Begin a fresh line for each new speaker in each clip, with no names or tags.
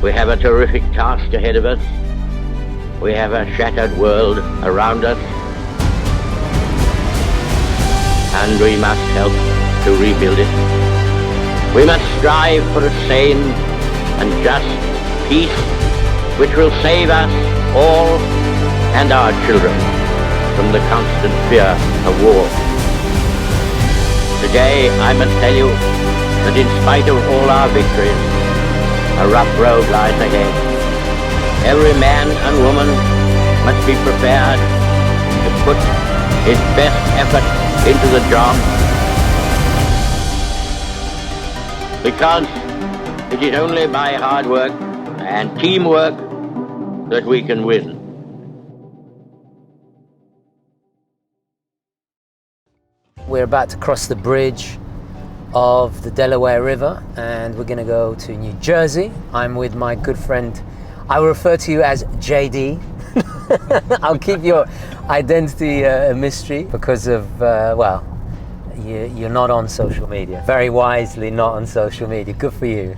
We have a terrific task ahead of us. We have a shattered world around us, and we must help to rebuild it. We must strive for a sane and just peace which will save us all and our children from the constant fear of war. Today I must tell you that in spite of all our victories, a rough road lies ahead. Every man and woman must be prepared to put his best effort into the job, because it is only by hard work and teamwork that we can win.
We're about to cross the bridge of the Delaware River and we're going to go to New Jersey. I'm with my good friend, I will refer to you as JD. I'll keep your identity a mystery because of, well, you're not on social media. Very wisely not on social media. Good for you.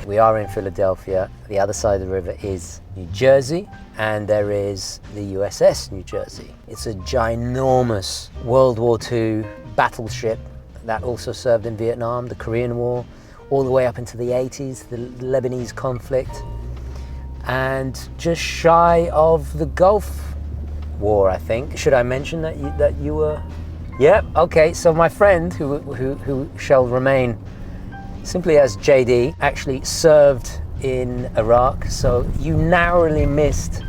We are in Philadelphia. The other side of the river is New Jersey, and there is the USS New Jersey. It's a ginormous World War II battleship that also served in Vietnam, the Korean War, all the way up into the 80s, the Lebanese conflict, and just shy of the Gulf War, I think. Should I mention that you were? Yep, okay, so my friend, who shall remain simply as JD, actually served in Iraq, so you narrowly missed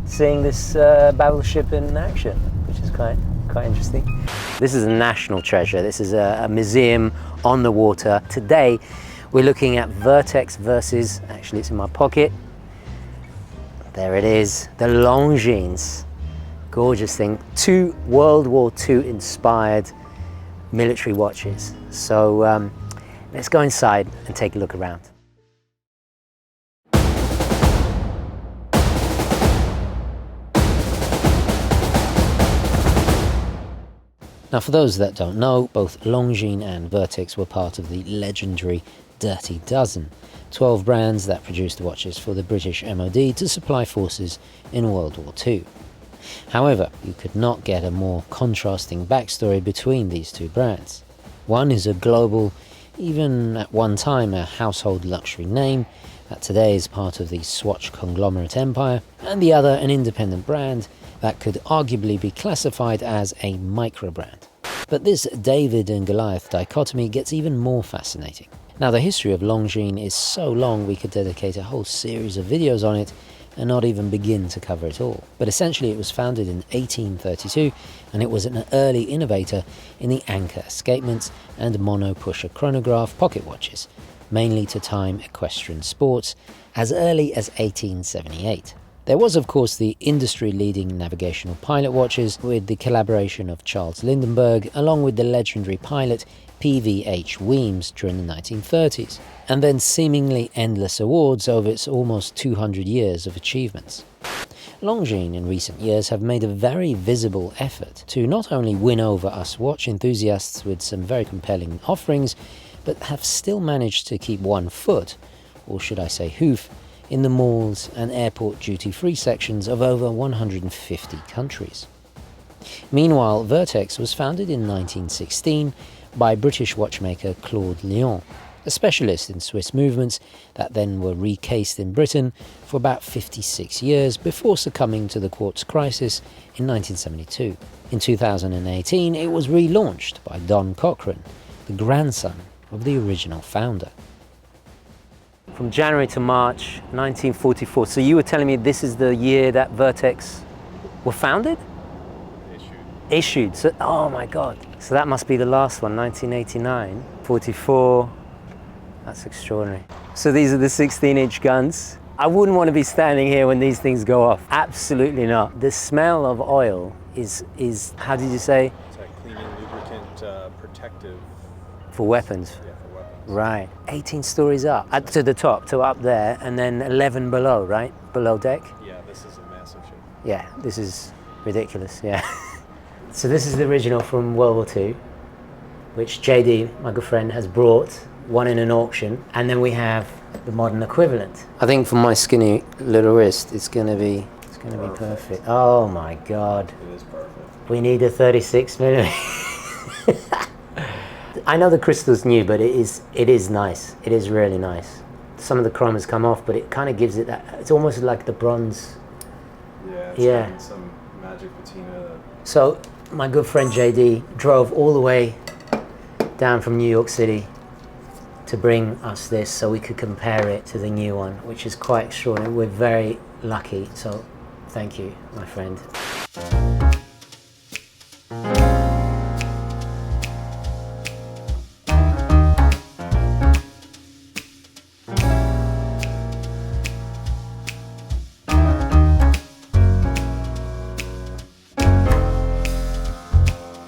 seeing this battleship in action, which is quite interesting. This is a national treasure. This is a museum on the water. Today, we're looking at Vertex versus, actually it's in my pocket, there it is, the Longines. Gorgeous thing. 2 World War II inspired military watches. So let's go inside and take a look around. Now, for those that don't know, both Longines and Vertex were part of the legendary Dirty Dozen, 12 brands that produced watches for the British MOD to supply forces in World War II. However, you could not get a more contrasting backstory between these two brands. One is a global, even at one time a household luxury name, that today is part of the Swatch conglomerate empire, and the other an independent brand that could arguably be classified as a micro-brand. But this David and Goliath dichotomy gets even more fascinating. Now, the history of Longines is so long we could dedicate a whole series of videos on it and not even begin to cover it all. But essentially it was founded in 1832 and it was an early innovator in the anchor escapements and mono-pusher chronograph pocket watches, mainly to time equestrian sports, as early as 1878. There was of course the industry-leading navigational pilot watches with the collaboration of Charles Lindbergh along with the legendary pilot PVH Weems during the 1930s, and then seemingly endless awards over its almost 200 years of achievements. Longines in recent years have made a very visible effort to not only win over us watch enthusiasts with some very compelling offerings, but have still managed to keep one foot, or should I say hoof, in the malls and airport duty-free sections of over 150 countries. Meanwhile, Vertex was founded in 1916 by British watchmaker Claude Lion, a specialist in Swiss movements that then were recased in Britain for about 56 years before succumbing to the quartz crisis in 1972. In 2018, it was relaunched by Don Cochran, the grandson of the original founder. From January to March 1944, so you were telling me this is the year that Vertex were founded? Issued. So, oh my God. So that must be the last one, 1989, 44. That's extraordinary. So these are the 16-inch guns. I wouldn't want to be standing here when these things go off. Absolutely not. The smell of oil is how did you say?
It's a cleaning, lubricant, protective.
For weapons.
Yeah, for weapons.
Right. 18 stories up, to the top, to up there, and then 11 below, right? Below deck?
Yeah, this is a massive ship.
Yeah, this is ridiculous, yeah. So this is the original from World War II, which JD, my good friend, has brought, one in an auction. And then we have the modern equivalent. I think for my skinny little wrist, it's gonna be perfect. Oh my God.
It is perfect.
We need a 36 millimeter. I know the crystal's new, but it is nice. It is really nice. Some of the chrome has come off, but it kind of gives it that, it's almost like the bronze.
Yeah,
Yeah.
some magic patina.
So my good friend JD drove all the way down from New York City to bring us this so we could compare it to the new one, which is quite extraordinary. We're very lucky, so thank you, my friend.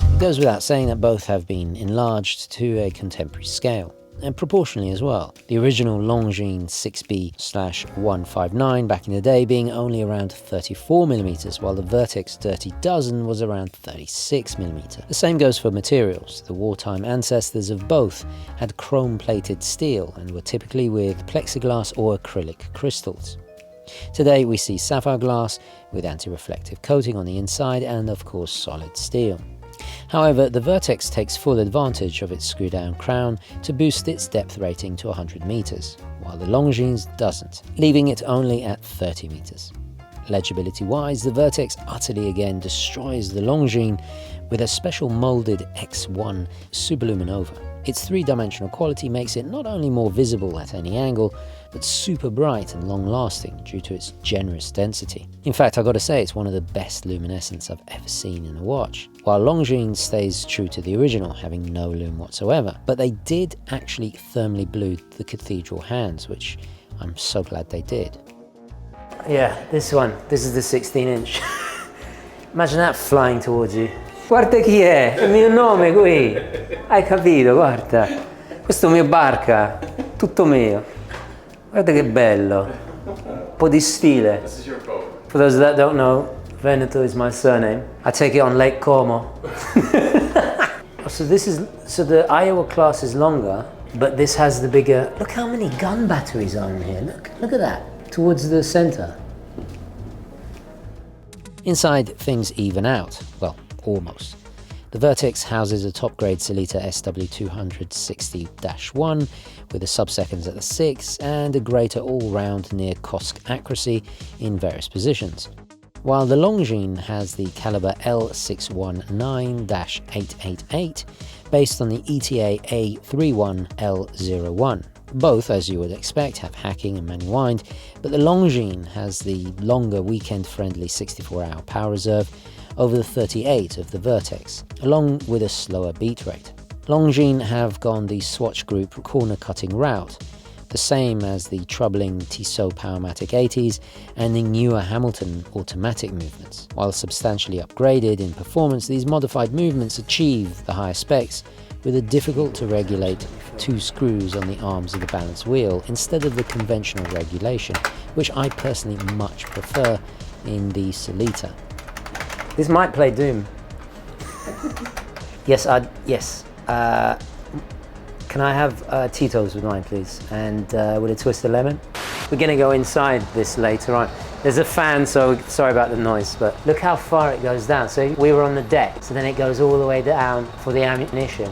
It goes without saying that both have been enlarged to a contemporary scale, and proportionally as well. The original Longines 6B/159 back in the day being only around 34mm, while the Vertex Dirty Dozen was around 36mm. The same goes for materials. The wartime ancestors of both had chrome-plated steel and were typically with plexiglass or acrylic crystals. Today we see sapphire glass with anti-reflective coating on the inside and of course solid steel. However, the Vertex takes full advantage of its screw-down crown to boost its depth rating to 100 meters, while the Longines doesn't, leaving it only at 30 meters. Legibility-wise, the Vertex utterly again destroys the Longines with a special molded X1 superluminova. Its three-dimensional quality makes it not only more visible at any angle, but super bright and long-lasting due to its generous density. In fact, I've got to say it's one of the best luminescence I've ever seen in a watch, while Longines stays true to the original, having no lume whatsoever. But they did actually thermally blue the cathedral hands, which I'm so glad they did. Yeah, this one. This is the 16-inch. Imagine that flying towards you. Guarda chi è, il mio nome qui. Hai capito, guarda. Questo è il mio barca, tutto mio. Guarda che bello. Un po' di stile.
This is your boat.
For those that don't know, Veneto is my surname. I take it on Lake Como. So the Iowa class is longer, but this has the bigger. Look how many gun batteries are in here. Look at that. Towards the center. Inside, things even out. Well, almost. The Vertex houses a top-grade Sellita SW260-1 with the sub-seconds at the 6 and a greater all-round near COSC accuracy in various positions, while the Longines has the caliber L619-888 based on the ETA A31L01. Both, as you would expect, have hacking and manual wind, but the Longines has the longer weekend-friendly 64-hour power reserve over the 38 of the Vertex, along with a slower beat rate. Longines have gone the Swatch Group corner-cutting route, the same as the troubling Tissot Powermatic 80s and the newer Hamilton automatic movements. While substantially upgraded in performance, these modified movements achieve the higher specs with a difficult-to-regulate 2 screws on the arms of the balance wheel instead of the conventional regulation, which I personally much prefer in the Sellita. This might play Doom. Yes. Can I have Tito's with mine, please? And with a twist of lemon? We're gonna go inside this later on. There's a fan, so sorry about the noise, but look how far it goes down. So we were on the deck, so then it goes all the way down for the ammunition.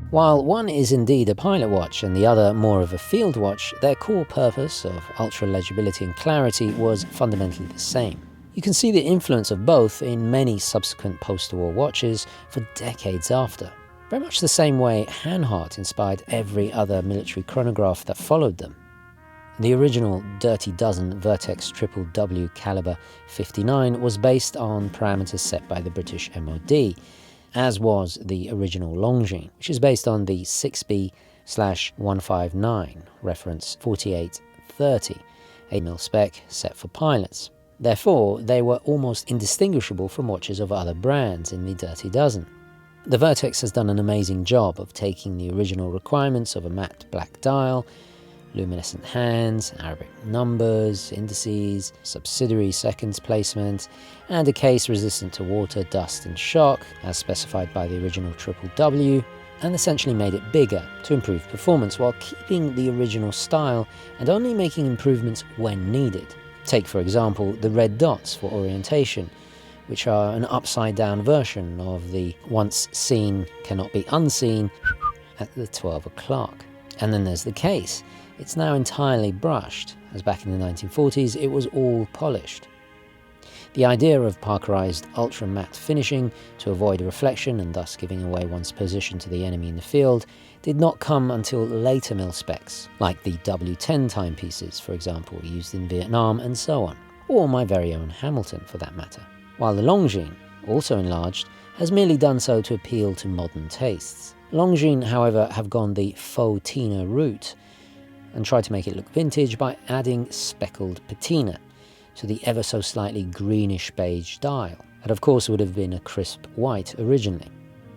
While one is indeed a pilot watch and the other more of a field watch, their core purpose of ultra legibility and clarity was fundamentally the same. You can see the influence of both in many subsequent post-war watches for decades after. Very much the same way Hanhart inspired every other military chronograph that followed them. The original Dirty Dozen Vertex WW caliber 59 was based on parameters set by the British MOD, as was the original Longines, which is based on the 6B/159, reference 4830, a mil-spec set for pilots. Therefore, they were almost indistinguishable from watches of other brands in the Dirty Dozen. The Vertex has done an amazing job of taking the original requirements of a matte black dial, luminescent hands, Arabic numbers, indices, subsidiary seconds placement, and a case resistant to water, dust and shock, as specified by the original WW, and essentially made it bigger to improve performance while keeping the original style and only making improvements when needed. Take, for example, the red dots for orientation, which are an upside-down version of the once seen cannot be unseen at the 12 o'clock. And then there's the case. It's now entirely brushed, as back in the 1940s it was all polished. The idea of parkerized ultra-matte finishing to avoid reflection and thus giving away one's position to the enemy in the field did not come until later mil-specs, like the W10 timepieces, for example, used in Vietnam and so on, or my very own Hamilton for that matter. While the Longines, also enlarged, has merely done so to appeal to modern tastes. Longines, however, have gone the faux tina route and tried to make it look vintage by adding speckled patina to the ever so slightly greenish beige dial. That of course would have been a crisp white originally.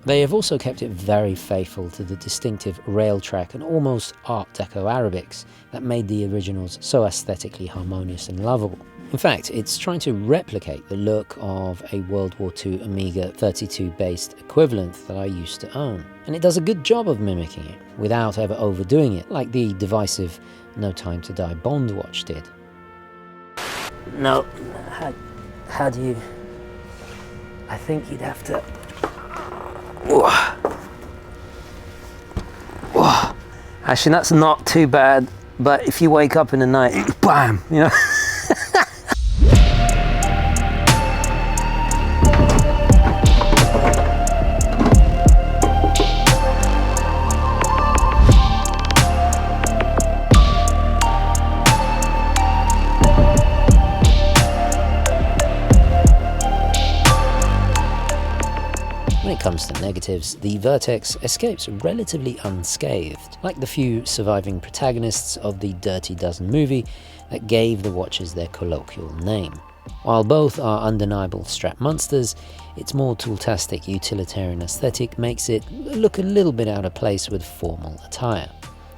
They have also kept it very faithful to the distinctive rail track and almost Art Deco Arabics that made the originals so aesthetically harmonious and lovable. In fact, it's trying to replicate the look of a World War II Amiga 32 based equivalent that I used to own. And it does a good job of mimicking it, without ever overdoing it, like the divisive No Time to Die Bond watch did. No, how do you... I think you'd have to... Actually, that's not too bad, but if you wake up in the night, bam, you know? When it comes to negatives, the Vertex escapes relatively unscathed, like the few surviving protagonists of the Dirty Dozen movie that gave the watches their colloquial name. While both are undeniable strap monsters, its more tool-tastic utilitarian aesthetic makes it look a little bit out of place with formal attire.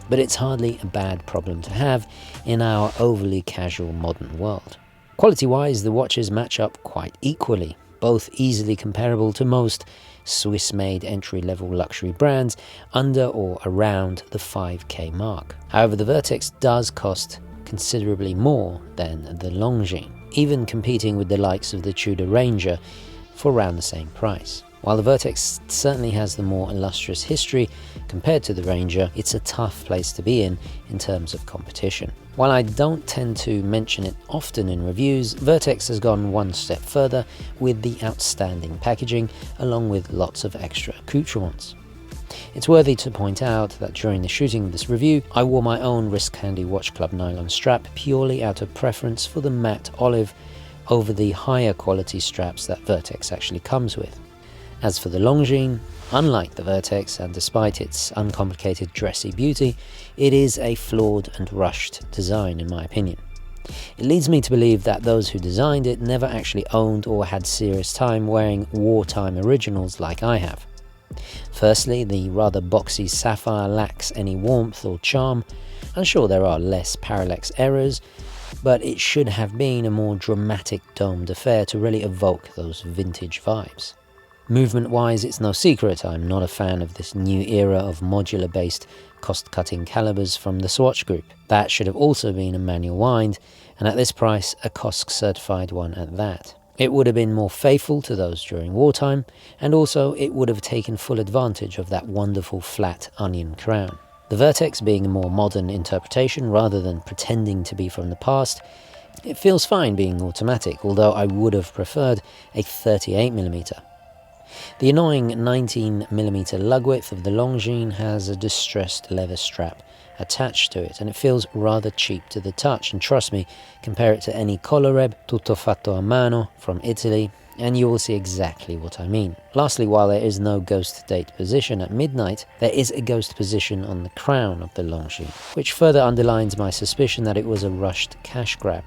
But it's hardly a bad problem to have in our overly casual modern world. Quality-wise, the watches match up quite equally, both easily comparable to most Swiss-made entry-level luxury brands under or around the 5K mark. However, the Vertex does cost considerably more than the Longines, even competing with the likes of the Tudor Ranger for around the same price. While the Vertex certainly has the more illustrious history compared to the Ranger, it's a tough place to be in terms of competition. While I don't tend to mention it often in reviews, Vertex has gone one step further with the outstanding packaging, along with lots of extra accoutrements. It's worthy to point out that during the shooting of this review, I wore my own Wrist Candy Watch Club nylon strap purely out of preference for the matte olive over the higher quality straps that Vertex actually comes with. As for the Longines, unlike the Vertex, and despite its uncomplicated dressy beauty, it is a flawed and rushed design in my opinion. It leads me to believe that those who designed it never actually owned or had serious time wearing wartime originals like I have. Firstly, the rather boxy sapphire lacks any warmth or charm, and sure there are less parallax errors, but it should have been a more dramatic domed affair to really evoke those vintage vibes. Movement-wise, it's no secret I'm not a fan of this new era of modular-based cost-cutting calibers from the Swatch Group. That should have also been a manual wind, and at this price, a COSC-certified one at that. It would have been more faithful to those during wartime, and also it would have taken full advantage of that wonderful flat onion crown. The Vertex being a more modern interpretation rather than pretending to be from the past, it feels fine being automatic, although I would have preferred a 38mm. The annoying 19mm lug width of the Longines has a distressed leather strap attached to it, and it feels rather cheap to the touch, and trust me, compare it to any Coloreb tutto fatto a mano from Italy, and you will see exactly what I mean. Lastly, while there is no ghost date position at midnight, there is a ghost position on the crown of the Longines, which further underlines my suspicion that it was a rushed cash grab.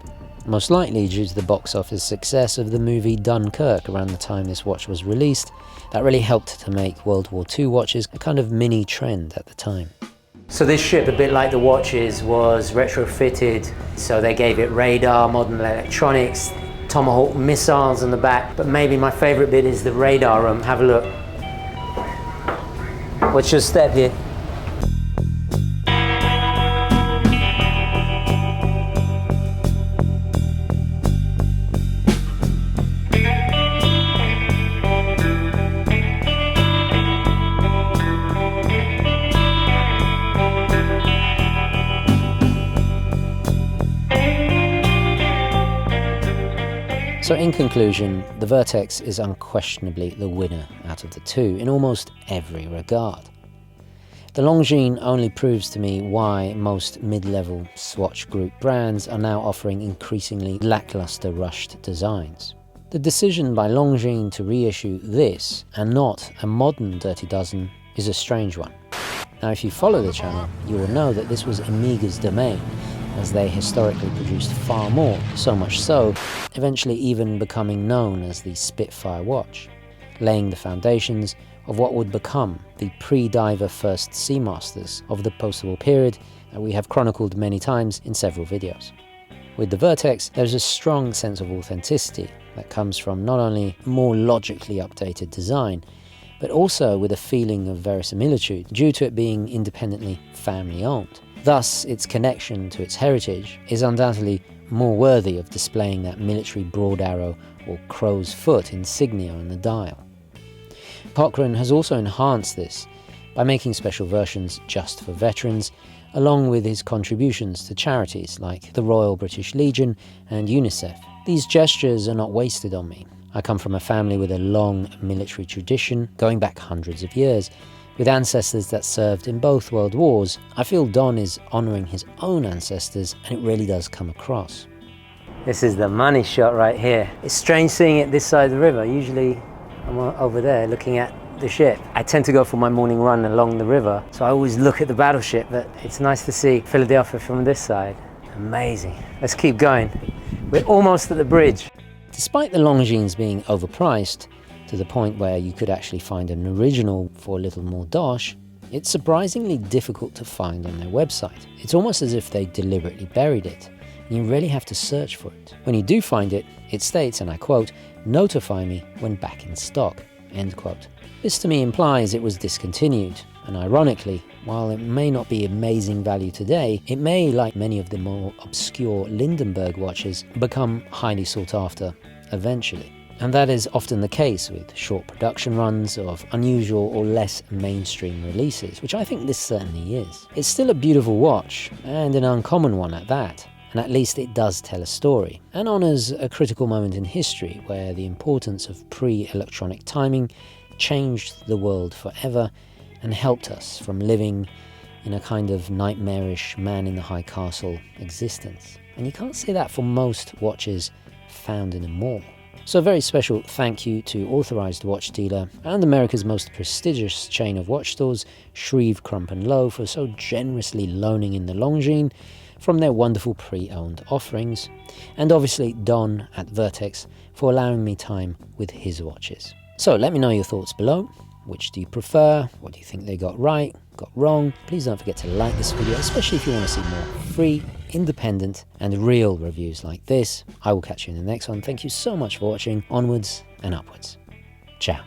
Most likely due to the box office success of the movie Dunkirk around the time this watch was released, that really helped to make World War II watches a kind of mini trend at the time. So this ship, a bit like the watches, was retrofitted, so they gave it radar, modern electronics, Tomahawk missiles on the back, but maybe my favorite bit is the radar room. Have a look. What's your step here? So in conclusion, the Vertex is unquestionably the winner out of the two in almost every regard. The Longines only proves to me why most mid-level Swatch Group brands are now offering increasingly lackluster rushed designs. The decision by Longines to reissue this and not a modern Dirty Dozen is a strange one. Now if you follow the channel, you will know that this was Omega's domain, as they historically produced far more, so much so, eventually even becoming known as the Spitfire watch, laying the foundations of what would become the pre-diver first Seamasters of the post-war period that we have chronicled many times in several videos. With the Vertex, there's a strong sense of authenticity that comes from not only more logically updated design, but also with a feeling of verisimilitude due to it being independently family-owned. Thus, its connection to its heritage is undoubtedly more worthy of displaying that military broad arrow or crow's foot insignia on the dial. Cochrane has also enhanced this by making special versions just for veterans, along with his contributions to charities like the Royal British Legion and UNICEF. These gestures are not wasted on me. I come from a family with a long military tradition, going back hundreds of years, with ancestors that served in both world wars. I feel Don is honouring his own ancestors, and it really does come across. This is the money shot right here. It's strange seeing it this side of the river. Usually I'm over there looking at the ship. I tend to go for my morning run along the river, so I always look at the battleship, but it's nice to see Philadelphia from this side. Amazing. Let's keep going. We're almost at the bridge. Despite the Longines being overpriced, to the point where you could actually find an original for a little more dosh, it's surprisingly difficult to find on their website. It's almost as if they deliberately buried it, and you really have to search for it. When you do find it, it states, and I quote, "Notify me when back in stock," end quote. This to me implies it was discontinued, and ironically, while it may not be amazing value today, it may, like many of the more obscure Lindenberg watches, become highly sought after eventually. And that is often the case with short production runs of unusual or less mainstream releases, which I think this certainly is. It's still a beautiful watch, and an uncommon one at that, and at least it does tell a story, and honours a critical moment in history where the importance of pre-electronic timing changed the world forever and helped us from living in a kind of nightmarish man-in-the-high castle existence. And you can't say that for most watches found in a mall. So a very special thank you to Authorized Watch Dealer and America's most prestigious chain of watch stores, Shreve, Crump Low, for so generously loaning in the Longines from their wonderful pre-owned offerings, and obviously Don at Vertex for allowing me time with his watches. So let me know your thoughts below. Which do you prefer? What do you think they got right, got wrong? Please don't forget to like this video, especially if you want to see more free, independent and real reviews like this. I will catch you in the next one. Thank you so much for watching. Onwards and upwards. Ciao.